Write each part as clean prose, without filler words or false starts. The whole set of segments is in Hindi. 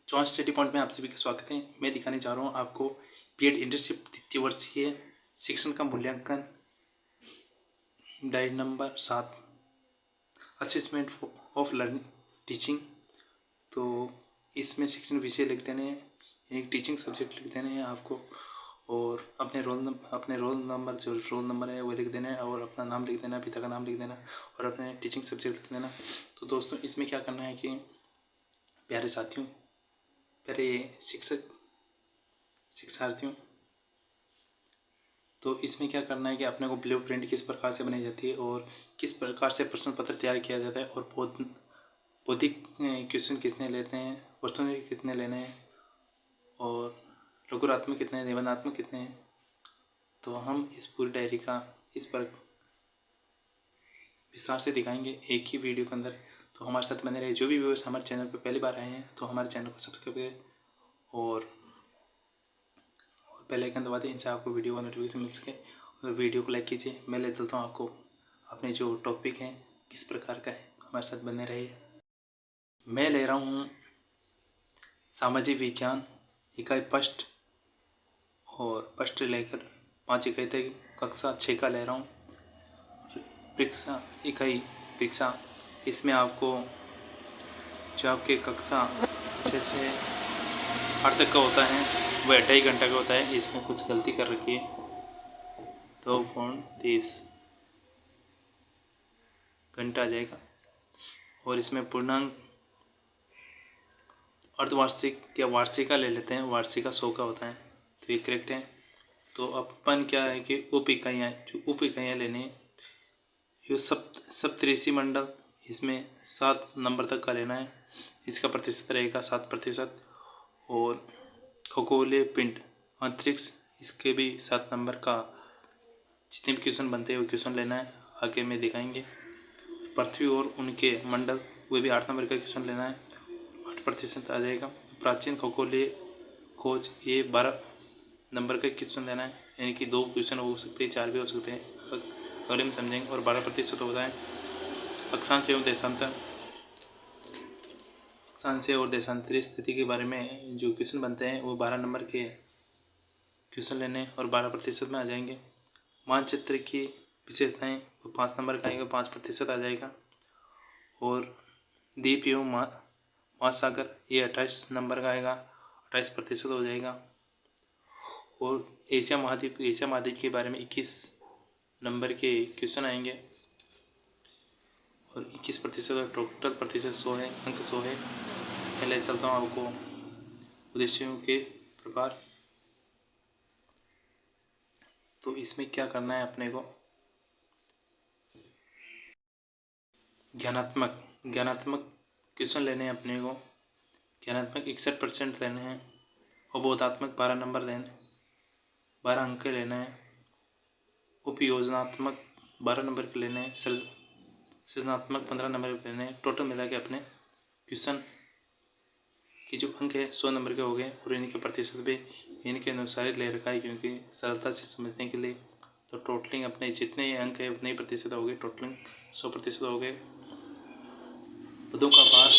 जॉन स्टडी पॉइंट में आप सभी का स्वागत है। मैं दिखाने जा रहा हूँ आपको बीएड इंटर्नशिप द्वितीय वर्षीय शिक्षण का मूल्यांकन diary number 7 assessment of learning teaching. तो इसमें शिक्षण विषय लिख देने हैं, एक टीचिंग सब्जेक्ट लिख देने हैं आपको, और अपने रोल नंबर जो रोल नंबर है वो लिख देना है, और अपना नाम लिख देना, पिता का नाम लिख देना, और अपने टीचिंग सब्जेक्ट लिख देना। तो दोस्तों इसमें क्या करना है कि प्यारे साथियों, प्यारे शिक्षार्थियों, तो इसमें क्या करना है कि अपने को ब्लू प्रिंट किस प्रकार से बनाई जाती है और किस प्रकार से प्रश्न पत्र तैयार किया जाता है, और बौद्धिक क्वेश्चन कितने लेते हैं, वस्तुनिष्ठ कितने लेने हैं, और लघुरात्मक कितने हैं, निबंधात्मक कितने हैं। तो हम इस पूरी डायरी का इस पर विस्तार से दिखाएंगे एक ही वीडियो के अंदर। तो हमारे साथ बने रहे। जो भी व्यूअर्स हमारे चैनल पर पहली बार आए हैं तो हमारे चैनल को सब्सक्राइब करें और बेल आइकन दबा दें, इनसे आपको वीडियो का नोटिफिकेशन मिल सके, और वीडियो को लाइक कीजिए। मैं ले चलता हूँ आपको अपने जो टॉपिक है किस प्रकार का है, हमारे साथ बने रहिए। मैं ले रहा हूँ सामाजिक विज्ञान इकाई फर्स्ट, और फर्स्ट लेकर 5 इकाई तक कक्षा 6 का ले रहा हूँ। परीक्षा इकाई परीक्षा, इसमें आपको जो आपके कक्षा 6 से 8 तक का होता है वह 2.5 घंटा का होता है। इसमें कुछ गलती कर रखी है, 2.30 घंटा आ जाएगा, और इसमें पूर्णांक अर्धवार्षिक या वार्षिका ले लेते हैं, वार्षिका 100 का होता है, तो ये करेक्ट है। तो अपन क्या है कि उप इकाइयाँ लेने हैं, जो सप्तऋषि मंडल, इसमें 7 नंबर तक का लेना है, इसका प्रतिशत रहेगा 7%। और खगोलीय पिंड अंतरिक्ष, इसके भी 7 नंबर का जितने भी क्वेश्चन बनते हैं वो क्वेश्चन लेना है, आगे में दिखाएंगे। पृथ्वी और उनके मंडल, वो भी 8 नंबर का क्वेश्चन लेना है, 8% आ जाएगा। प्राचीन खगोलीय खोज, ये 12 नंबर का क्वेश्चन देना है, यानी कि 2 क्वेश्चन हो सकते हैं, 4 भी हो सकते हैं, अगले में समझेंगे। और 12% होता है अक्षांश एवं देशांतर, अक्षांश और देशांतरीय स्थिति के बारे में जो क्वेश्चन बनते हैं वो 12 नंबर के क्वेश्चन लेने और 12% में आ जाएंगे। मानचित्र की विशेषताएं, वो 5 नंबर का आएगा, 5% आ जाएगा। और द्वीप एवं महासागर, ये 28 नंबर का आएगा, 28% हो जाएगा। और एशिया महाद्वीप के बारे में 21 नंबर के क्वेश्चन आएंगे, और 21%, टोटल प्रतिशत 100 है, अंक 100 है। पहले चलता हूँ आपको उद्देश्यों के प्रकार। तो इसमें क्या करना है अपने को, ज्ञानात्मक क्वेश्चन लेने हैं अपने को। ज्ञानात्मक 61% लेने हैं, और बोधात्मक 12 नंबर लेने, 12 अंक के लेना है। उपयोजनात्मक 12 नंबर के लेने हैं, सृजनात्मक 15 नंबर के लेने हैं। टोटल मिला के अपने क्वेश्चन के जो अंक है 100 नंबर के हो गए, और इनके प्रतिशत भी इनके अनुसार ही ले रखा है, क्योंकि सरलता से समझने के लिए। तो टोटलिंग अपने जितने अंक है उतने ही प्रतिशत हो गए, टोटलिंग 100% हो गए। पदों का भार,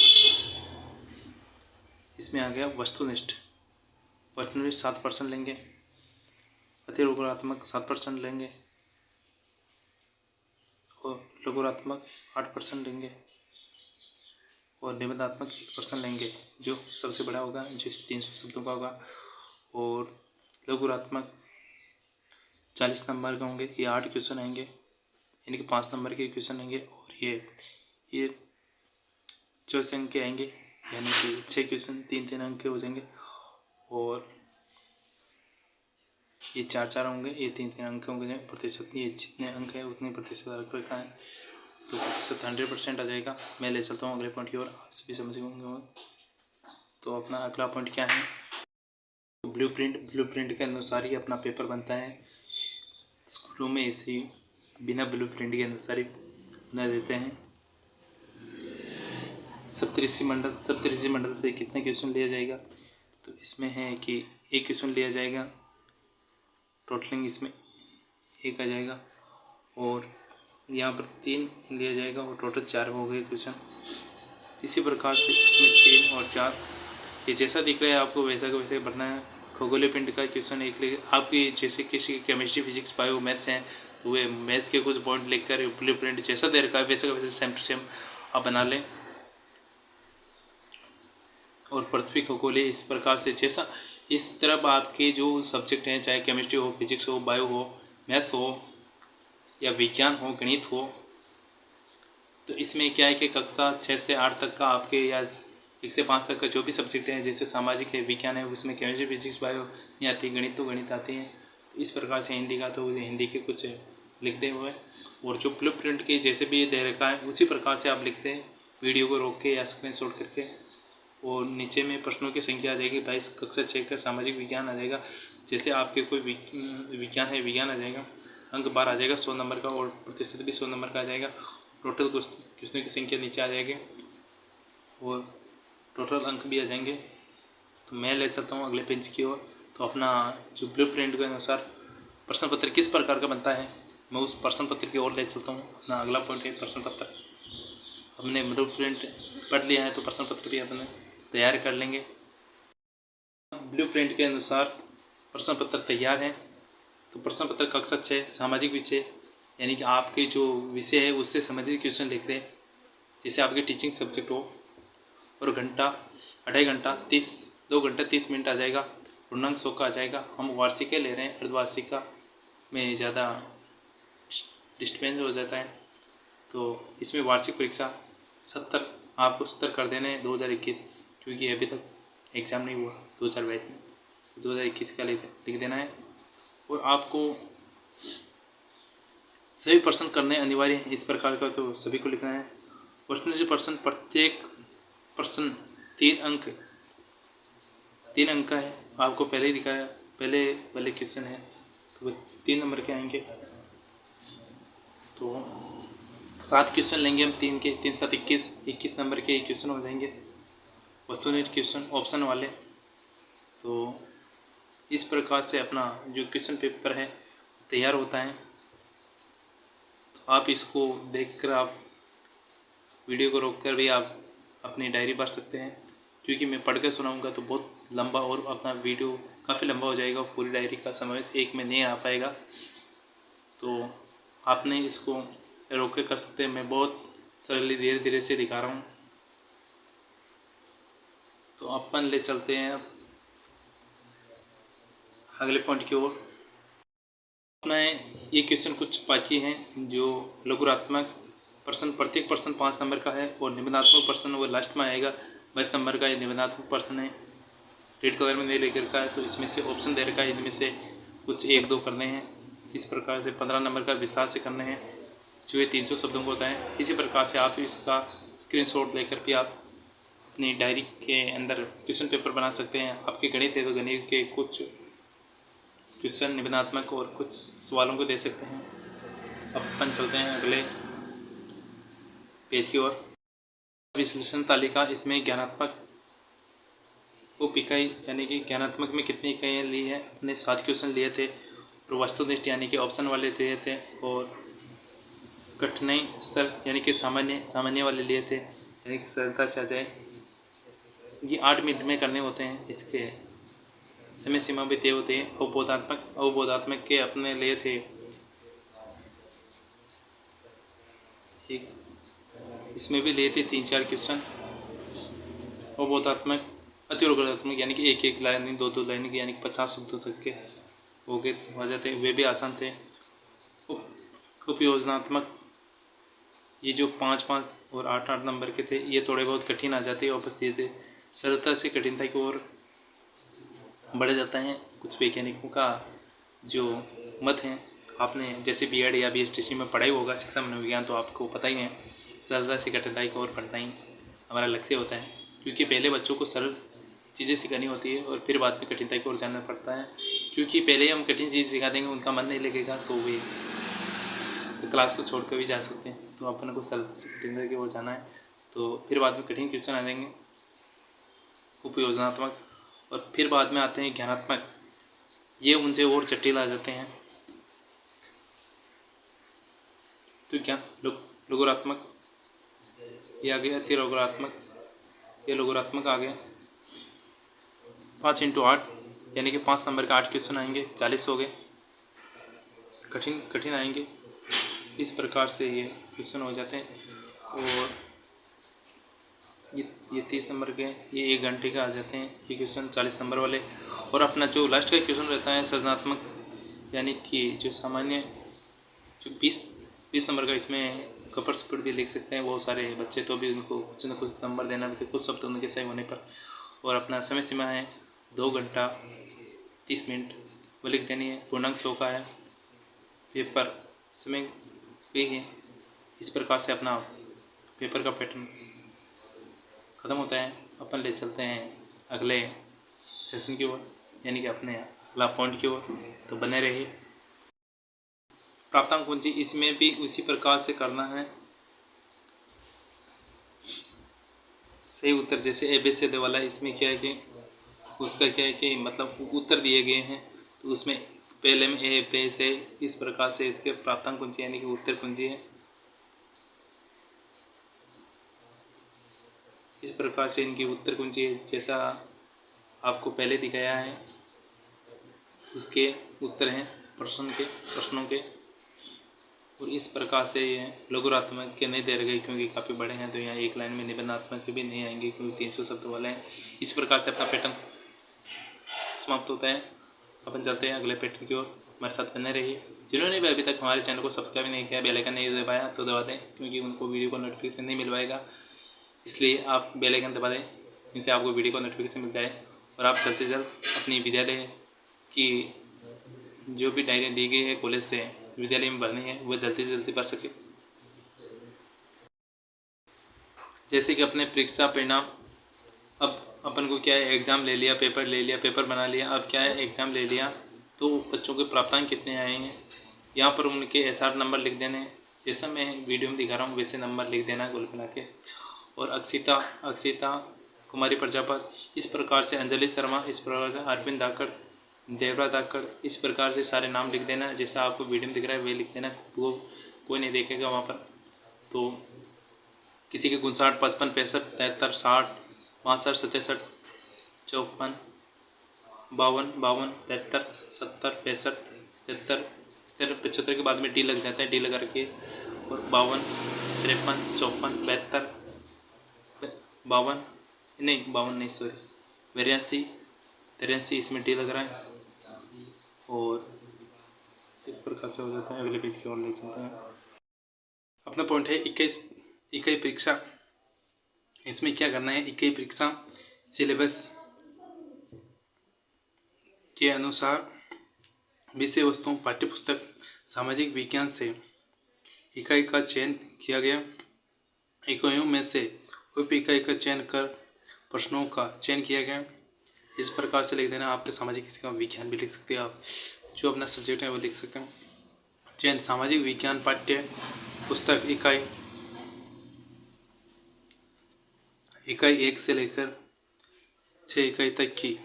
इसमें आ गया वस्तुनिष्ठ 7% लेंगे, अतिलघुरात्मक 7% लेंगे, और लघुरात्मक 8% लेंगे, और निबंधात्मक 1% लेंगे, जो सबसे बड़ा होगा, जो 300 शब्दों का होगा। और लघुरात्मक 40 नंबर के होंगे, ये 8 क्वेश्चन आएंगे, यानी कि 5 नंबर के क्वेश्चन आएंगे। और ये 24 अंक के आएंगे, यानी कि 6 क्वेश्चन 3-3 अंक के हो जाएंगे। और ये 4-4 होंगे, ये 3-3 अंक होंगे। प्रतिशत, ये जितने अंक है उतने प्रतिशत रख रखा है, तो प्रतिशत 100% आ जाएगा। मैं ले चलता हूँ अगले पॉइंट की ओर, आप सभी समझ होंगे। तो अपना अगला पॉइंट क्या है, ब्लूप्रिंट के अनुसार ही अपना पेपर बनता है। स्कूलों में इसी बिना ब्लूप्रिंट के अनुसार ही बना देते हैं। सप्तऋषि मंडल से कितने क्वेश्चन लिया जाएगा, तो इसमें है कि 1 क्वेश्चन लिया जाएगा, टोटलिंग इसमें 1 आ जाएगा। और यहाँ पर 3 लिया जाएगा, और टोटल 4 हो गए क्वेश्चन। इसी प्रकार से इसमें 3 और 4 ये जैसा दिख रहा है आपको वैसा का वैसे भरना है। खगोलीय पिंड का क्वेश्चन एक आपकी जैसे किसी केमिस्ट्री, फिजिक्स, बायो, मैथ्स हैं तो वे मैथ्स के कुछ पॉइंट लिखकर ब्लू प्रिंट जैसा दे रखा है वैसा का वैसे सेम टू सेम आप बना लें। और पृथ्वी खगोलीय इस प्रकार से जैसा इस तरफ आपके जो सब्जेक्ट हैं, चाहे केमिस्ट्री हो, फिजिक्स हो, बायो हो, मैथ्स हो या विज्ञान हो, गणित हो, तो इसमें क्या है कि कक्षा 6 से 8 तक का आपके या 1 से 5 तक का जो भी सब्जेक्ट है, जैसे सामाजिक है, विज्ञान है, उसमें केमिस्ट्री, फिजिक्स, बायो नहीं आती, गणित तो गणित आती है। तो इस प्रकार से हिंदी का तो हिंदी के कुछ लिख दे हुए, और जो ब्लू प्रिंट के जैसे भी दे रखा है उसी प्रकार से आप लिखते हैं, वीडियो को रोक के या स्क्रीनशॉट करके। और नीचे में प्रश्नों की संख्या आ जाएगी 22, कक्षा 6 का सामाजिक विज्ञान आ जाएगा। जैसे आपके कोई विज्ञान है, विज्ञान आ जाएगा, अंक 12 आ जाएगा 100 नंबर का, और प्रतिशत भी 100 नंबर का आ जाएगा। टोटल क्वेश्चनों की संख्या नीचे आ जाएगी और टोटल अंक भी आ जाएंगे। तो मैं ले चलता हूँ अगले पेज की ओर। तो अपना जो ब्लू प्रिंट के अनुसार प्रश्न पत्र किस प्रकार का बनता है, मैं उस प्रश्न पत्र की ओर ले चलता हूँ। अपना अगला पॉइंट है प्रश्न पत्र। हमने ब्लू प्रिंट पढ़ लिया है तो प्रश्न पत्र भी अपने तैयार कर लेंगे। ब्लू प्रिंट के अनुसार प्रश्न पत्र तैयार है। तो प्रश्न पत्र कक्षा 6 सामाजिक विषय, यानी कि आपके जो विषय है उससे संबंधित क्वेश्चन लिख दें। जैसे आपके टीचिंग सब्जेक्ट हो, और घंटा 2.5 घंटा 2 घंटा 30 मिनट आ जाएगा। पूर्णांक 100 का आ जाएगा। हम वार्षिक ले रहे हैं, अर्धवार्षिका में ज़्यादा डिस्टर्बेंस हो जाता है। तो इसमें वार्षिक परीक्षा 70 आपको 70 कर देने हैं 2021, क्योंकि अभी तक एग्ज़ाम नहीं हुआ 2022 में, तो 2021 का लिख देना है। और आपको सभी प्रश्न करने अनिवार्य है इस प्रकार का, तो सभी को लिखना है। क्वेश्चन से प्रश्न, प्रत्येक प्रश्न 3 अंक का है। आपको पहले ही दिखाया, पहले वाले क्वेश्चन है तो 3 नंबर के आएंगे। तो 7 क्वेश्चन लेंगे हम, 3 के 3 7 21 नंबर के क्वेश्चन हो जाएंगे वस्तुनिष्ठ क्वेश्चन ऑप्शन वाले। तो इस प्रकार से अपना जो क्वेश्चन पेपर है तैयार होता है। तो आप इसको देखकर आप वीडियो को रोककर भी आप अपनी डायरी भर सकते हैं, क्योंकि मैं पढ़ कर सुनाऊँगा तो बहुत लंबा और अपना वीडियो काफ़ी लंबा हो जाएगा, पूरी डायरी का समावेश एक में नहीं आ पाएगा। तो आपने इसको रोक के कर सकते हैं। मैं बहुत सरली धीरे धीरे से दिखा रहा हूँ। तो अपन ले चलते हैं अब अगले पॉइंट की ओर। अपना ये क्वेश्चन कुछ बाकी हैं जो लघुरात्मक प्रश्न, प्रत्येक प्रश्न 5 नंबर का है, और निबंधात्मक प्रश्न वो लास्ट में आएगा 22 नंबर का। ये निबंधात्मक प्रश्न है, रेड कलर में नहीं लेकर का है, तो इसमें से ऑप्शन दे रखा है, इनमें से कुछ 1-2 करने हैं। इस प्रकार से 15 नंबर का विस्तार से करने हैं, जो ये 300 शब्दों को होता है। इसी प्रकार से आप इसका स्क्रीनशॉट लेकर भी आप अपनी डायरी के अंदर क्वेश्चन पेपर बना सकते हैं। आपके गणित है तो गणित के कुछ क्वेश्चन निबंधात्मक और कुछ सवालों को दे सकते हैं। अब अपन चलते हैं अगले पेज की ओर। विश्लेषण तालिका, इसमें ज्ञानात्मक उप इकाई यानी कि ज्ञानात्मक में कितनी इकाइयाँ ली है, अपने 7 क्वेश्चन लिए थे, और वस्तुनिष्ठ यानी कि ऑप्शन वाले दिए थे, और कठिनाई स्तर यानी कि सामान्य वाले लिए थे, यानी कि सरलता से आ जाए। ये 8 मिनट में करने होते हैं, इसके समय सीमा भी तय होते हैं। अवबोधात्मक के अपने लिए थे एक, इसमें भी लिए थे 3-4 क्वेश्चन। अवबोधात्मक, अतिरोधात्मक यानी कि 1-1 लाइन 2-2 लाइन की, यानी कि 50 शब्दों तक के हो जाते, वे भी आसान थे। उपयोजनात्मक, ये जो 5-5 और 8-8 नंबर के थे, ये थोड़े बहुत कठिन आ जाते, वापस दिए थे। सरलता से कठिनता की ओर बढ़ जाता है। कुछ वैज्ञानिकों का जो मत है, आपने जैसे बीएड या बीएसटीसी में पढ़ाई होगा शिक्षा मनोविज्ञान, तो आपको पता ही है सरलता से कठिनाई की ओर बढ़ना ही हमारा लक्ष्य होता है, क्योंकि पहले बच्चों को सरल चीज़ें सिखानी होती है और फिर बाद में कठिनाई की ओर जाना पड़ता है। क्योंकि पहले हम कठिन चीज़ सिखा देंगे, उनका मन नहीं लगेगा, तो वे क्लास को छोड़ कर भी जा सकते हैं। तो अपन को सरलता से कठिनाई की ओर जाना है, तो फिर बाद में कठिन क्वेश्चन आ जाएंगे उपयोजनात्मक, और फिर बाद में आते हैं ज्ञानात्मक, ये उनसे और जटिल आ जाते हैं। तो क्या लघुरात्मक, ये आ गया, अति लघुरात्मक, ये लघुरात्मक आ गया। 5 × 8 यानी कि 5 नंबर के 8 क्वेश्चन आएंगे, 40 हो गए। कठिन आएंगे। इस प्रकार से ये क्वेश्चन हो जाते हैं। और ये 30 नंबर के, ये 1 घंटे का आ जाते हैं ये क्वेश्चन 40 नंबर वाले। और अपना जो लास्ट का क्वेश्चन रहता है सृजनात्मक, यानी कि जो सामान्य जो 20 नंबर का, इसमें कपर स्पीड भी लिख सकते हैं बहुत सारे बच्चे, तो भी उनको कुछ न कुछ नंबर देना भी, कुछ शब्द उनके सही होने पर। और अपना समय सीमा है 2 घंटा 30 मिनट, वो लिख देनी है। पूर्णांक 100 का है। पेपर समय भी है। इस प्रकार से अपना पेपर का पैटर्न ख़त्म होता है। अपन ले चलते हैं अगले सेशन की ओर, यानी कि अपने अगला पॉइंट की ओर। तो बने रहिए। प्राप्तांक पूंजी, इसमें भी उसी प्रकार से करना है। सही उत्तर जैसे ABC वाला, इसमें क्या है कि उसका क्या है कि मतलब उत्तर दिए गए हैं, तो उसमें पहले में A, B से इस प्रकार से इसके प्राप्तांक पूंजी यानी कि उत्तर पूंजी है। इस प्रकार से इनकी उत्तर कुंजी है, जैसा आपको पहले दिखाया है उसके उत्तर हैं प्रश्नों के। और इस प्रकार से ये लघुरात्मक के नहीं दे रहे क्योंकि काफ़ी बड़े हैं, तो यहाँ एक लाइन में निबंधात्मक के भी नहीं आएंगे क्योंकि 300 शब्द वाले हैं। इस प्रकार से अपना पैटर्न समाप्त होता है। अपन चलते हैं अगले पैटर्न की ओर। हमारे साथ बने रहिए। जिन्होंने भी अभी तक हमारे चैनल को सब्सक्राइब नहीं किया, बेल आइकन नहीं दबाया, तो दबा दें, क्योंकि उनको वीडियो को नोटिफिकेशन नहीं मिल पाएगा। इसलिए आप बेल आइकन दबा दें, इनसे आपको वीडियो को नोटिफिकेशन मिल जाए। और आप जल्द से जल्द अपनी विद्यालय की जो भी डायरी दी गई है कॉलेज से विद्यालय में भरनी है, वह जल्दी से जल्दी भर सके। जैसे कि अपने परीक्षा परिणाम, अब अपन को क्या है, एग्ज़ाम ले लिया, पेपर बना लिया, अब क्या है, एग्ज़ाम ले लिया, तो बच्चों के प्राप्तांक कितने आए हैं यहाँ पर उनके SR नंबर लिख देने। जैसा मैं वीडियो में दिखा रहा हूँ वैसे नंबर लिख देना कुल मिला के। और अक्षिता कुमारी प्रजापति, इस प्रकार से अंजलि शर्मा, इस प्रकार से अरविंद धाकड़, देवरा धाकड़, इस प्रकार से सारे नाम लिख देना। जैसा आपको वीडियो में दिख रहा है वे लिख देना, वो कोई नहीं देखेगा वहाँ पर। तो किसी के 59, 55, 65, 73, 60, 62, 67, 54, 52, 73, 70, 65, 77, 75 के बाद में डी लग जाता है, डी लगा के। और 52, 53, 54, 72, 52 नहीं सॉरी 82, 83, इसमें डी लग रहा है। और इस प्रकार से हो जाता है। अगले पेज की ओर ले चलते हैं। अपना पॉइंट है 21 इकाई परीक्षा। इसमें क्या करना है, इकाई परीक्षा सिलेबस के अनुसार विषय वस्तुओं पाठ्यपुस्तक सामाजिक विज्ञान से इकाई का चयन किया गया। इकाइयों में से उप इकाई का चयन कर प्रश्नों का चयन किया गया। इस प्रकार से लिख देना। आपके सामाजिक विज्ञान भी लिख सकते हैं, आप जो अपना सब्जेक्ट है वो लिख सकते हैं। चयन सामाजिक विज्ञान पाठ्य पुस्तक इकाई 1 से लेकर 6 इकाई तक की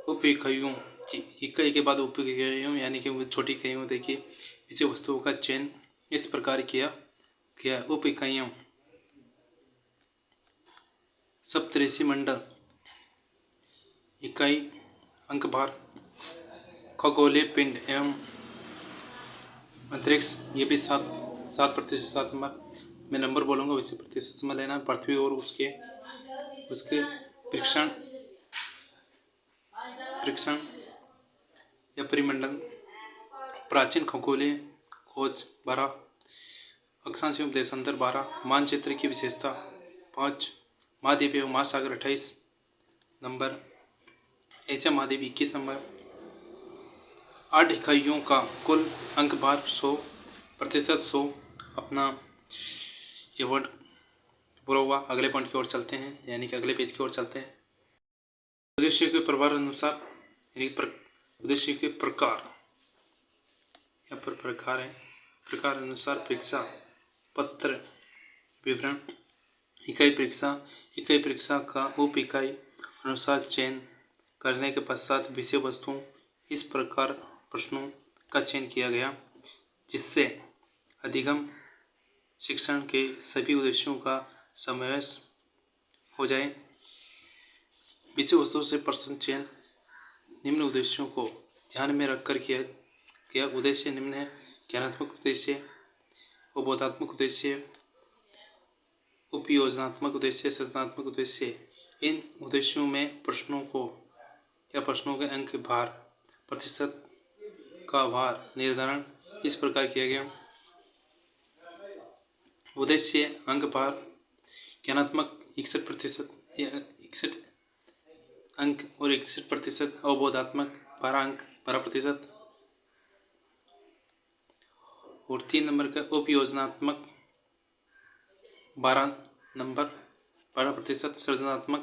उप इकाइयों की, इकाई के बाद उप इकाइयों यानी कि वो छोटी इकाइयों देखिए विषय वस्तुओं का चयन इस प्रकार किया गया। उप इकाइयों सप्तऋषि मंडल, इकाई अंक भार, खगोलीय पिंड एवं अंतरिक्ष, ये भी 7% 7 नंबर। मैं नंबर बोलूँगा वैसे प्रतिशत में लेना। पृथ्वी और उसके परीक्षण या परिमंडल, प्राचीन खगोलीय खोज 12, अक्षांश एवं देशांतर 12, मानचित्र की विशेषता 5, महाद्वीप एवं महासागर 28 नंबर, एशिया महाद्वीप 21 नंबर। 8 इकाइयों का कुल अंक भार 100%, 100। अपना ये वर्ड पूरा हुआ। अगले पॉइंट की ओर चलते हैं, यानी कि अगले पेज की ओर चलते हैं। उद्देश्य के प्रकार अनुसार, यानी उद्देश्य के प्रकार, यहाँ पर प्रकार है, प्रकार अनुसार परीक्षा पत्र विवरण। इकाई परीक्षा का उप इकाई अनुसार चयन करने के पश्चात विषय वस्तुओं इस प्रकार प्रश्नों का चयन किया गया जिससे अधिगम शिक्षण के सभी उद्देश्यों का समावेश हो जाए। विषय वस्तु से प्रश्न चयन निम्न उद्देश्यों को ध्यान में रखकर किया गया। उद्देश्य निम्न है: ज्ञानात्मक उद्देश्य, उपबोधात्मक उद्देश्य, उपयोजनात्मक उद्देश्य, सृजनात्मक उद्देश्य। इन उद्देश्यों में प्रश्नों को या प्रश्नों के अंक भार, प्रतिशत का भार निर्धारण इस प्रकार किया गया। उद्देश्य अंक भार ज्ञानात्मक 61% अंक और 61%, अवबोधात्मक 12 अंक 12%, और 3 नंबर का उपयोजनात्मक 12 नंबर 12%, सृजनात्मक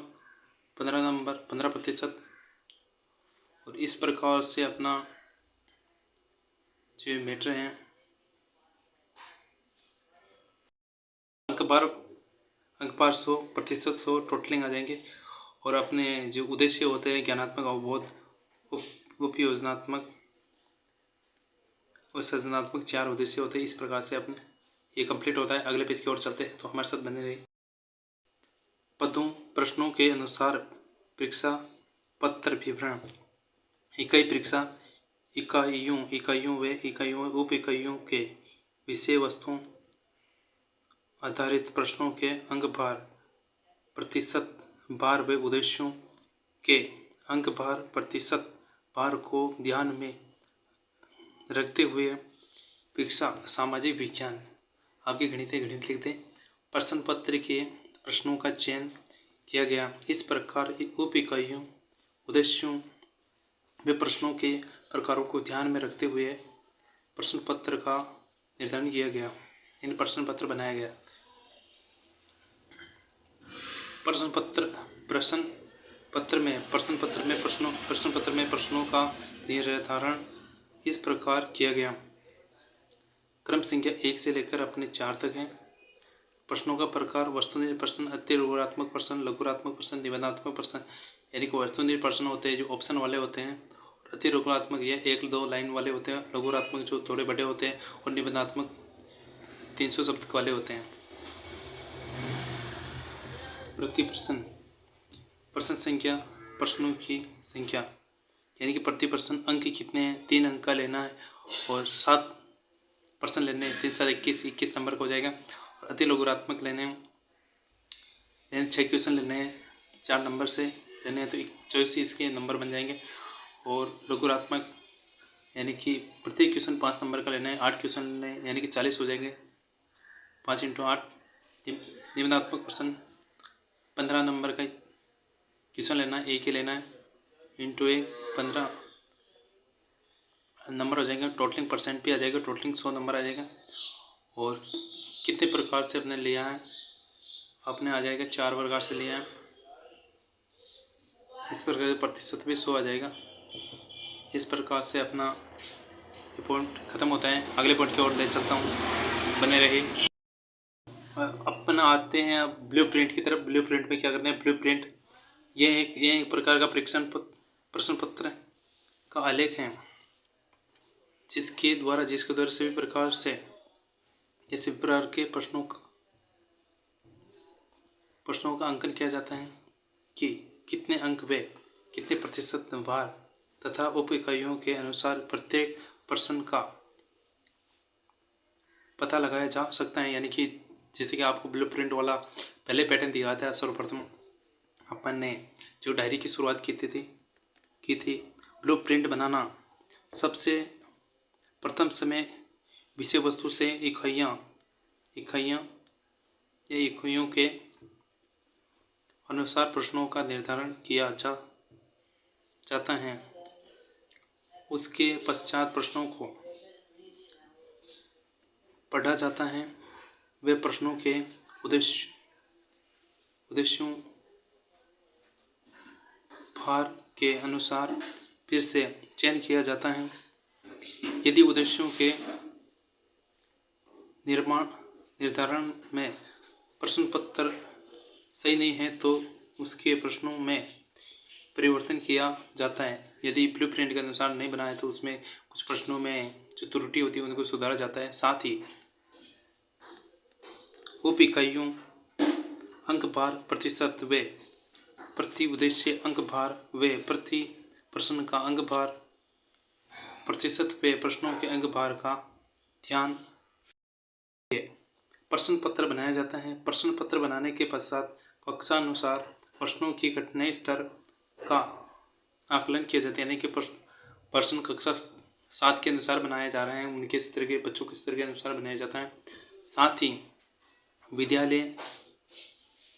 15 नंबर 15%। और इस प्रकार से अपना जो मैटर हैं अंक बार 100%, 100 टोटलिंग आ जाएंगे। और अपने जो उद्देश्य होते हैं ज्ञानात्मक, अवबोध, उपयोजनात्मक और सृजनात्मक 4 उद्देश्य होते हैं। इस प्रकार से अपने ये कंप्लीट होता है। अगले पेज की ओर चलते हैं, तो हमारे साथ बने रहिए। पदों प्रश्नों के अनुसार परीक्षा पत्र विवरण। इकाई परीक्षा इकाइयों व उप इकाइयों के विषय वस्तुओं आधारित प्रश्नों के अंक भार, प्रतिशत भार व उद्देश्यों के अंक भार, प्रतिशत भार को ध्यान में रखते हुए परीक्षा सामाजिक विज्ञान आपके गणित लिख दें। प्रश्न पत्र के प्रश्नों का चयन किया गया। इस प्रकार उप इकाइयों, उद्देश्यों व प्रश्नों के प्रकारों को ध्यान में रखते हुए प्रश्न पत्र का निर्धारण किया गया। इन प्रश्न पत्र बनाया गया। प्रश्न पत्र में प्रश्नों का निर्धारण इस प्रकार किया गया। क्रम संख्या 1 से लेकर अपने 4 तक है। प्रश्नों का प्रकार: वस्तुनिष्ठ प्रश्न, अतिलघुरात्मक प्रश्न, लघुरात्मक प्रश्न, निबंधात्मक प्रश्न। यानी कि वस्तुनिष्ठ प्रश्न होते हैं जो ऑप्शन वाले होते हैं, और अतिलघुरात्मक ये 1-2 लाइन वाले होते हैं, लघुरात्मक जो थोड़े बड़े होते हैं, और निबंधात्मक 300 शब्द वाले होते हैं। प्रति प्रश्न संख्या, प्रश्नों की संख्या, यानी कि प्रति प्रश्न अंक कितने हैं, 3 अंक का लेना है, और 7 प्रश्न लेने हैं, 3 7 21 नंबर का हो जाएगा। और अति लघुरात्मक लेने हैं 6 क्वेश्चन लेने हैं, 4 नंबर से लेने हैं, तो 24 इसके नंबर बन जाएंगे। और लघुरात्मक यानी कि प्रत्येक क्वेश्चन 5 नंबर का लेना है, 8 क्वेश्चन लेने हैं, यानी कि 40 हो जाएंगे, 5 × 8। निबंधात्मक प्रश्न 15 नंबर का क्वेश्चन लेना है, एक ही लेना है, × 1 15 नंबर हो जाएंगे। टोटलिंग परसेंट भी आ जाएगा, टोटलिंग 100 नंबर आ जाएगा। और कितने प्रकार से अपने लिया है, अपने आ जाएगा 4 प्रकार से लिया है। इस प्रकार से प्रतिशत भी 100 आ जाएगा। इस प्रकार से अपना ये पॉइंट खत्म होता है। अगले पॉइंट की ओर ले चलता हूँ, बने रहिए। अपन आते हैं अब ब्लूप्रिंट की तरफ। ब्लूप्रिंट में क्या करते हैं? ब्लूप्रिंट ये एक प्रकार का प्रश्न पत्र का आलेख है, जिसके द्वारा सभी प्रकार के प्रश्नों का अंकन किया जाता है कि कितने अंक व कितने प्रतिशत भार तथा उप इकाइयों के अनुसार प्रत्येक प्रश्न का पता लगाया जा सकता है। यानी कि जैसे कि आपको ब्लूप्रिंट वाला पहले पैटर्न दिया था, सर्वप्रथम अपन ने जो डायरी की शुरुआत की थी ब्लूप्रिंट बनाना। सबसे प्रथम समय विषय वस्तु से इकाइयों के अनुसार प्रश्नों का निर्धारण किया जाता है। उसके पश्चात प्रश्नों को पढ़ा जाता है। वे प्रश्नों के उद्देश्यों भार के अनुसार फिर से चयन किया जाता है। यदि उद्देश्यों के निर्धारण में प्रश्न पत्र सही नहीं है तो उसके प्रश्नों में परिवर्तन किया जाता है। यदि ब्लूप्रिंट के अनुसार नहीं बनाया तो उसमें कुछ प्रश्नों में जो त्रुटि होती है उनको सुधारा जाता है। साथ ही उप इकाइयों, अंक भार, प्रतिशत व प्रति उद्देश्य अंक भार व प्रति प्रश्न का अंक भार प्रतिशत व प्रश्नों के अंक भार का ध्यान। प्रश्न पत्र बनाया जाता है। प्रश्न पत्र बनाने के पश्चात कक्षानुसार प्रश्नों की कठिनाई स्तर का आकलन किया जाता है, यानी कि प्रश्न कक्षा 7 के अनुसार बनाए जा रहे हैं, उनके स्तर के बच्चों के स्तर के अनुसार बनाया जाता है। साथ ही विद्यालय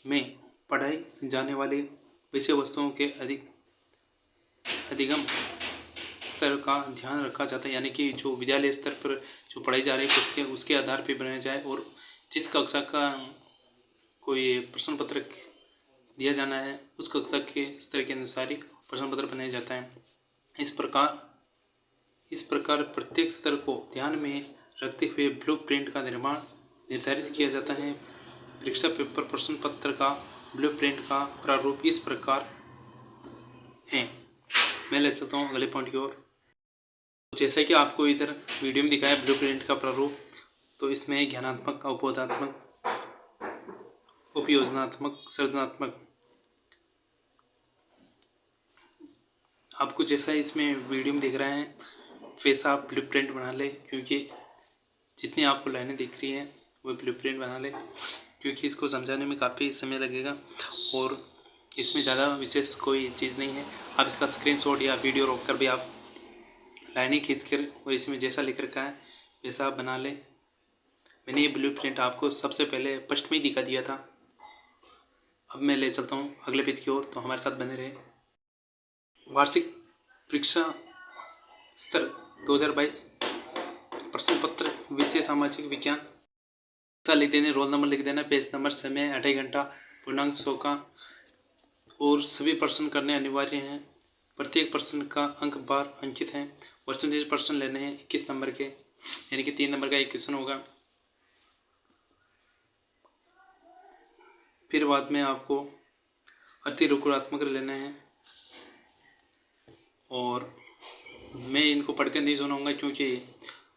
में पढ़ाई जाने वाली विषय वस्तुओं के अधिगम स्तर का ध्यान रखा जाता है, यानी कि जो विद्यालय स्तर पर जो पढ़ाई जा रही है उसके आधार पर बनाया जाए, और जिस कक्षा का कोई प्रश्न पत्र दिया जाना है उस कक्षा के स्तर के अनुसार ही प्रश्न पत्र बनाया जाता है। इस प्रकार प्रत्येक स्तर को ध्यान में रखते हुए ब्लूप्रिंट का निर्माण निर्धारित किया जाता है। परीक्षा पेपर प्रश्न पत्र का ब्लूप्रिंट का प्रारूप इस प्रकार है। मैं ले चलता हूँ अगले पॉइंट की ओर। जैसा कि आपको इधर वीडियो में दिखाया ब्लूप्रिंट का प्रारूप, तो इसमें ज्ञानात्मक, अवबोधात्मक, उपयोजनात्मक, सृजनात्मक, आपको जैसा इसमें वीडियो में दिख रहा है वैसा आप ब्लूप्रिंट बना ले, क्योंकि जितनी आपको लाइनें दिख रही हैं वो ब्लूप्रिंट बना ले, क्योंकि इसको समझाने में काफ़ी समय लगेगा और इसमें ज़्यादा विशेष कोई चीज़ नहीं है। आप इसका स्क्रीनशॉट या वीडियो रोक कर भी आप लाइनें खींच कर और इसमें जैसा लिख रखा है वैसा आप बना लें। मैंने ये ब्लूप्रिंट आपको सबसे पहले फर्स्ट में ही दिखा दिया था। अब मैं ले चलता हूँ अगले पेज की ओर, तो हमारे साथ बने रहे। वार्षिक परीक्षा स्तर 2022 प्रश्न पत्र विषय सामाजिक विज्ञान, लिख देना, रोल नंबर लिख देना, पेज नंबर, समय 2.5 घंटा, पूर्णांक 100 का, और सभी प्रश्न करने अनिवार्य हैं। प्रत्येक प्रश्न का अंक भार अंकित है। परसेंटेज प्रश्न लेने हैं 21 नंबर के, यानी कि 3 नंबर का एक क्वेश्चन होगा। फिर बाद में आपको अति रुकुरात्मक लेना है, और मैं इनको पढ़ कर नहीं सुनाऊंगा क्योंकि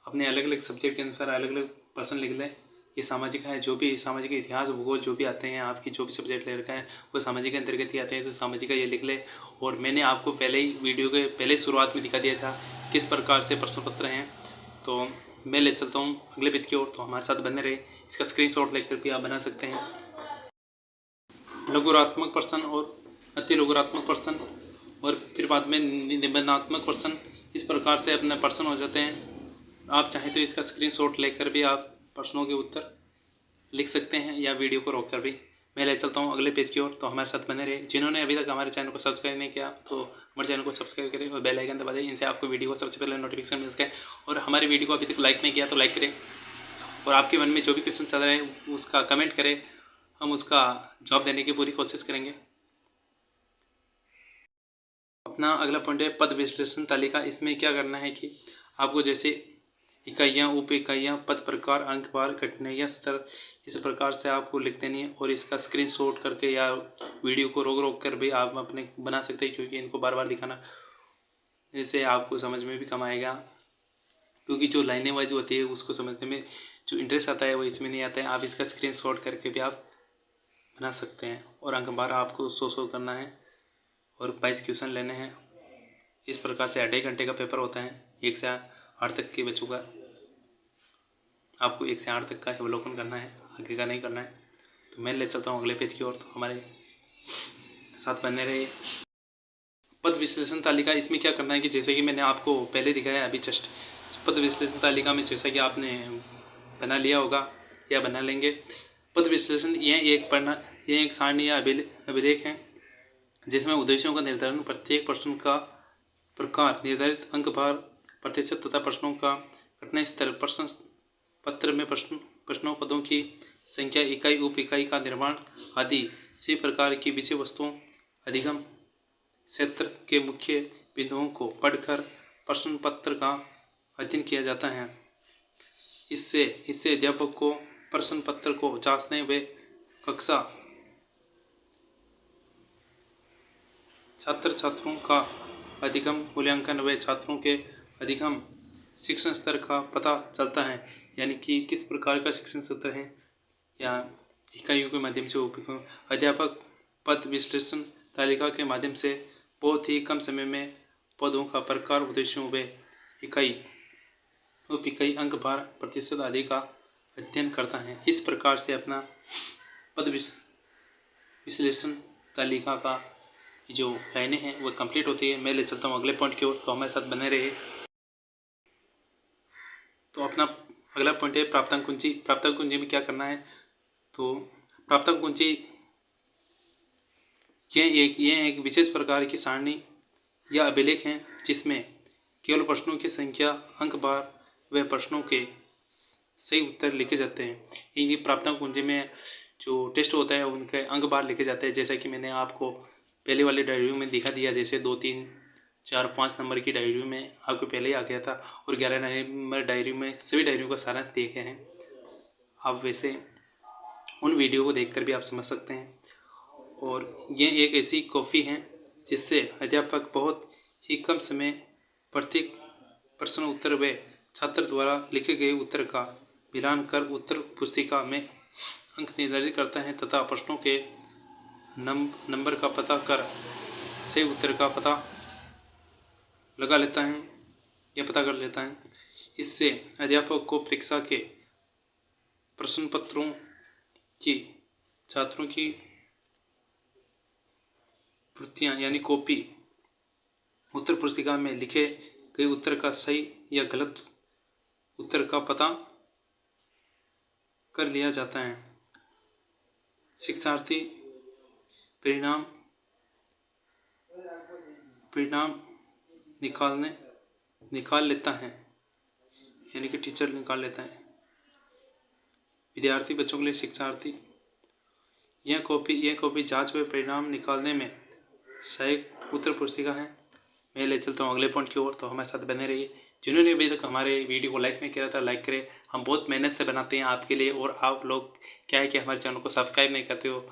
अपने अलग अलग सब्जेक्ट के अनुसार अलग अलग प्रश्न लिख लें। ये सामाजिक है, जो भी सामाजिक इतिहास भूगोल जो भी आते हैं, आपकी जो भी सब्जेक्ट ले रखा है वो सामाजिक के अंतर्गत ही आते हैं, तो सामाजिक का ये लिख ले। और मैंने आपको पहले ही वीडियो के पहले शुरुआत में दिखा दिया था किस प्रकार से प्रश्न पत्र हैं। तो मैं ले चलता हूँ अगले पेज की ओर, तो हमारे साथ बने रहे। इसका स्क्रीनशॉट लेकर भी आप बना सकते हैं। लघुरात्मक प्रश्न और अति लघुरात्मक प्रश्न, और फिर बाद में निबंधात्मक प्रश्न, इस प्रकार से अपने प्रश्न हो जाते हैं। आप चाहें तो इसका स्क्रीनशॉट लेकर भी आप प्रश्नों के उत्तर लिख सकते हैं, या वीडियो को रोककर भी। मैं ले चलता हूँ अगले पेज की ओर, तो हमारे साथ बने रहे। जिन्होंने अभी तक हमारे चैनल को सब्सक्राइब नहीं किया तो हमारे चैनल को सब्सक्राइब करें और बेल आइकन दबा दें, इनसे आपको वीडियो को सबसे पहले नोटिफिकेशन मिल सके। और हमारी वीडियो को अभी तक लाइक नहीं किया तो लाइक करें, और आपके मन में जो भी क्वेश्चन चल रहा है उसका कमेंट करें, हम उसका जवाब देने की पूरी कोशिश करेंगे। अपना अगला पॉइंट है पद विश्लेषण तालिका। इसमें क्या करना है कि आपको जैसे इकाइयाँ, उप इकाइयाँ, पद प्रकार, अंक भार, कठिनाइयाँ स्तर, इस प्रकार से आपको लिख देनी है, और इसका स्क्रीनशॉट करके या वीडियो को रोक कर भी आप अपने बना सकते हैं, क्योंकि इनको बार बार दिखाना इससे आपको समझ में भी कम आएगा, क्योंकि जो लाइनें वाइज होती है उसको समझने में जो इंटरेस्ट आता है वो इसमें नहीं आता है। आप इसका स्क्रीनशॉट करके भी आप बना सकते हैं। और अंक भार आपको 100 करना है, और 22 क्वेश्चन लेने हैं। इस प्रकार से 2.5 घंटे का पेपर होता है। 1 से 8 तक के बच्चों का आपको 1 से 8 तक का अवलोकन करना है, आगे का नहीं करना है। तो मैं ले चलता हूँ अगले पेज की ओर, तो हमारे साथ बने रहे। पद विश्लेषण तालिका, इसमें क्या करना है कि जैसे कि मैंने आपको पहले दिखाया अभी जस्ट, पद विश्लेषण तालिका में जैसा कि आपने बना लिया होगा या बना लेंगे। पद विश्लेषण यह एक सारणी या अभिलेख है जिसमें उद्देश्यों का निर्धारण, प्रत्येक प्रश्न का प्रकार, निर्धारित अंक भार, प्रतिशत तथा प्रश्नों का कठिनाई स्तर, प्रश्न पत्र में प्रश्नों पदों की संख्या, इकाई उप इकाई का निर्माण आदि इसी प्रकार की विषय वस्तुओं अधिगम क्षेत्र के मुख्य बिंदुओं को पढ़कर प्रश्न पत्र का अध्ययन किया जाता है। इससे अध्यापक को प्रश्न पत्र को जांचने व कक्षा छात्र छात्रों का अधिगम मूल्यांकन व छात्रों के अधिगम शिक्षण स्तर का पता चलता है, यानी कि किस प्रकार का शिक्षण स्तर है या इकाइयों के माध्यम से अध्यापक पद विश्लेषण तालिका के माध्यम से बहुत ही कम समय में पदों का प्रकार, उद्देश्यों व इकाई, उप इकाई, अंक, भार, प्रतिशत आदि का अध्ययन करता है। इस प्रकार से अपना पद विश्लेषण तालिका का जो लाइनें हैं वो कंप्लीट होती है। मैं ले चलता हूँ अगले पॉइंट की ओर, तो हमारे साथ बने रहिए। तो अपना अगला पॉइंट है प्राप्तांक कुंजी। प्राप्तांक कुंजी में क्या करना है, तो प्राप्तांक कुंजी ये एक विशेष प्रकार की सारणी या अभिलेख है जिसमें केवल प्रश्नों की संख्या, अंक, भार व प्रश्नों के सही उत्तर लिखे जाते हैं। इनकी प्राप्तांक कुंजी में जो टेस्ट होता है उनके अंक, भार लिखे जाते हैं। जैसा कि मैंने आपको पहले वाले डायरी में दिखा दिया, जैसे 2, 3, 4, 5 नंबर की डायरी में आपको पहले ही आ गया था, और 11 नंबर डायरी में सभी डायरियों का सारांश देखे हैं आप। वैसे उन वीडियो को देखकर भी आप समझ सकते हैं। और ये एक ऐसी कॉपी है जिससे अध्यापक बहुत ही कम समय प्रत्येक प्रश्न उत्तर व छात्र द्वारा लिखे गए उत्तर का मिलान कर उत्तर पुस्तिका में अंक निर्धारित करता है तथा प्रश्नों के नंबर का पता कर सही उत्तर का पता लगा लेता है या पता कर लेता है। इससे अध्यापक को परीक्षा के प्रश्न पत्रों की छात्रों की प्रतियां यानी कॉपी उत्तर पुस्तिका में लिखे गए उत्तर का सही या गलत उत्तर का पता कर लिया जाता है। शिक्षार्थी परिणाम निकाल लेता है, यानी कि टीचर निकाल लेता है। विद्यार्थी बच्चों के लिए शिक्षार्थी यह कॉपी जांच व परिणाम निकालने में सहायक उत्तर पुस्तिका है। मैं ले चलता हूँ अगले पॉइंट की ओर, तो हमारे साथ बने रहिए। जिन्होंने अभी तक हमारे वीडियो को लाइक नहीं किया था, लाइक करें। हम बहुत मेहनत से बनाते हैं आपके लिए, और आप लोग क्या है कि हमारे चैनल को सब्सक्राइब नहीं करते हो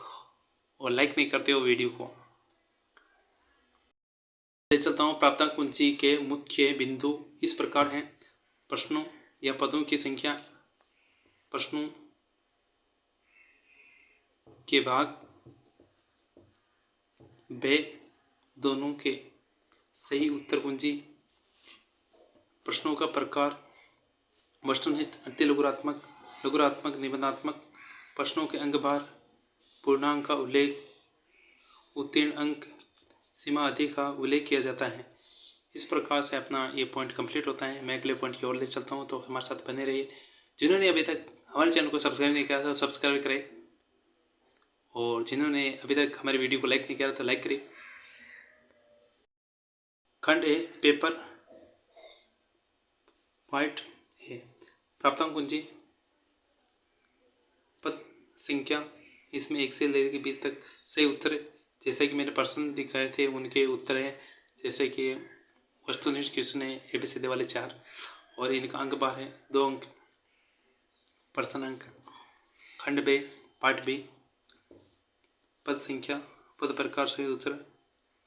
और लाइक नहीं करते हो वीडियो को। ले चलता हूँ प्राप्तांक कुंजी के मुख्य बिंदु इस प्रकार हैं। प्रश्नों या पदों की संख्या, प्रश्नों के भाग व दोनों के सही उत्तर कुंजी, प्रश्नों का प्रकार, वस्तुनिष्ठ, अतिलघुरात्मक, लघुरात्मक, निबंधात्मक, प्रश्नों के अंक, भार, पूर्णांक का उल्लेख, उत्तीर्ण अंक, सीमा आदि का उल्लेख किया जाता है। इस प्रकार से अपना ये पॉइंट कंप्लीट होता है। मैं अगले पॉइंट की ओर ले चलता हूँ, तो हमारे साथ बने रहिए। जिन्होंने अभी तक हमारे चैनल को सब्सक्राइब नहीं किया था, सब्सक्राइब करें, और जिन्होंने अभी तक हमारे वीडियो को लाइक नहीं किया था, लाइक करें। खंड ए, पेपर वाइट है। प्राप्तांक कुंजी, पद संख्या, इसमें 1 से लेकर 20 तक सही उत्तर, जैसे कि मैंने प्रश्न दिखाए थे उनके उत्तर हैं। जैसे कि वस्तुनिष्ठ क्वेश्चन है ABCD वाले 4, और इनका अंक, भार है 2 अंक, प्रश्न अंक। खंड बे, पार्ट बी, पद संख्या, पद प्रकार, सही उत्तर,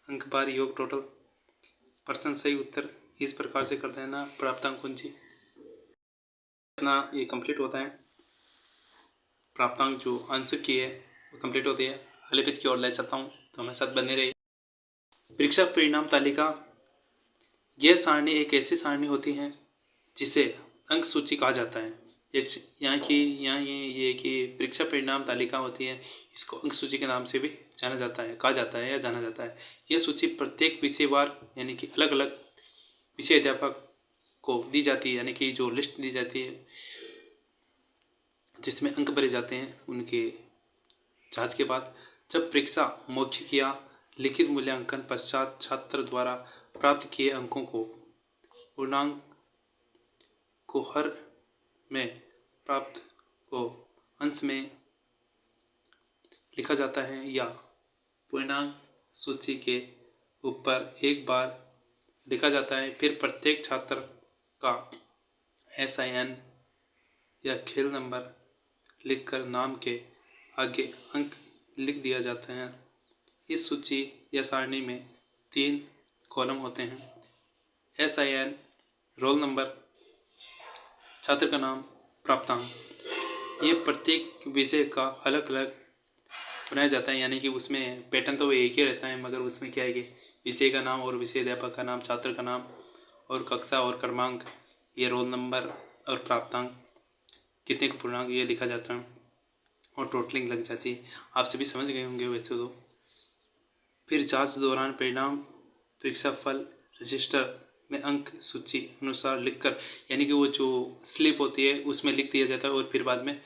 अंक, भार, योग, टोटल, प्रश्न, सही उत्तर। इस प्रकार से कर देना प्राप्तांक कुंजी। इतना ये कंप्लीट होता है। प्राप्तांक जो आंसर की है वो कंप्लीट होती है। अगले पेज की ओर ले चलता हूँ, तो हमारे साथ बने रहिए। परीक्षा परिणाम तालिका, यह सारणी एक ऐसी सारणी होती है जिसे अंक सूची कहा जाता है। यहाँ ये कि परीक्षा परिणाम तालिका होती है, इसको अंक सूची के नाम से भी जाना जाता है, कहा जाता है या जाना जाता है। यह सूची प्रत्येक विषयवार यानी कि अलग अलग विषय अध्यापक को दी जाती है, यानी कि जो लिस्ट दी जाती है जिसमें अंक भरे जाते हैं उनके जांच के बाद। जब परीक्षा मौखिक या लिखित मूल्यांकन पश्चात छात्र द्वारा प्राप्त किए अंकों को पूर्णांक को हर में प्राप्त को अंश में लिखा जाता है या पूर्णांक सूची के ऊपर एक बार लिखा जाता है। फिर प्रत्येक छात्र का SIN या खेल नंबर लिखकर नाम के आगे अंक लिख दिया जाता है। इस सूची या सारणी में 3 कॉलम होते हैं। SIN रोल नंबर, छात्र का नाम, प्राप्तांक। ये प्रत्येक विषय का अलग अलग बनाया जाता है, यानी कि उसमें पैटर्न तो एक ही रहता है, मगर उसमें क्या है कि विषय का नाम और विषय अध्यापक का नाम, छात्र का नाम और कक्षा और क्रमांक, ये रोल नंबर और प्राप्तांक, कितने का पूर्णांक, ये लिखा जाता है और टोटलिंग लग जाती है। आप सभी समझ गए होंगे वैसे तो। फिर जांच दौरान परिणाम परीक्षा फल रजिस्टर में अंक सूची अनुसार लिखकर, यानी कि वो जो स्लिप होती है उसमें लिख दिया जाता है और फिर बाद में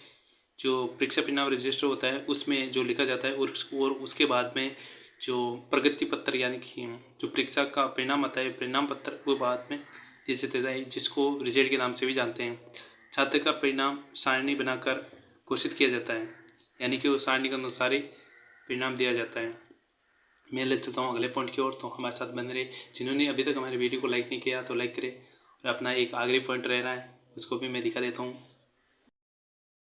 जो परीक्षा परिणाम रजिस्टर होता है उसमें जो लिखा जाता है और उसके बाद में जो प्रगति पत्र यानी कि जो परीक्षा का परिणाम आता है परिणाम पत्र वो बाद में दिया जाता है, जिसको रिजल्ट के नाम से भी जानते हैं। छात्र का परिणाम सारणी बनाकर घोषित किया जाता है, यानी कि वो सारणी के अनुसार ही परिणाम दिया जाता है। मैं ले चलता हूँ अगले पॉइंट की ओर, तो हमारे साथ बने रहे। जिन्होंने अभी तक हमारे वीडियो को लाइक नहीं किया तो लाइक करें, और अपना एक आखिरी पॉइंट रह रहा है उसको भी मैं दिखा देता हूँ।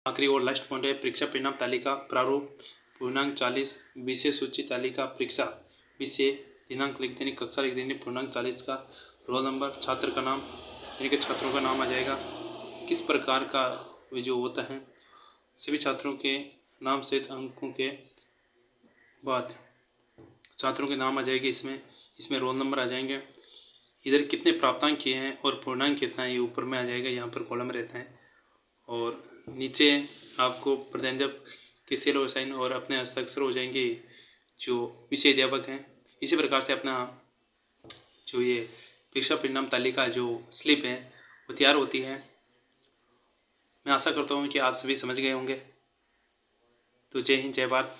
आखिरी और लास्ट पॉइंट है परीक्षा परिणाम तालिका प्रारूप, पूर्णांक 40, विषय सूची तालिका, परीक्षा विषय, दिनांक लिख देनी, कक्षा लिख देनी, पूर्णांक 40 का, रोल नंबर, छात्र का नाम यानी कि छात्रों का नाम आ जाएगा, किस प्रकार का जो होता है, सभी छात्रों के नाम सहित अंकों के बाद छात्रों के नाम आ जाएंगे, इसमें रोल नंबर आ जाएंगे, इधर कितने प्राप्तांक किए हैं और पूर्णांक कितना है ये ऊपर में आ जाएगा, यहाँ पर कॉलम रहता है, और नीचे आपको प्रधानाध्यापक के सेल और साइन और अपने हस्ताक्षर हो जाएंगे जो विषय अध्यापक हैं। इसी प्रकार से अपना जो ये परीक्षा परिणाम तालिका जो स्लिप है वो तैयार होती है। मैं आशा करता हूँ कि आप सभी समझ गए होंगे। तो जय हिंद, जय भारत।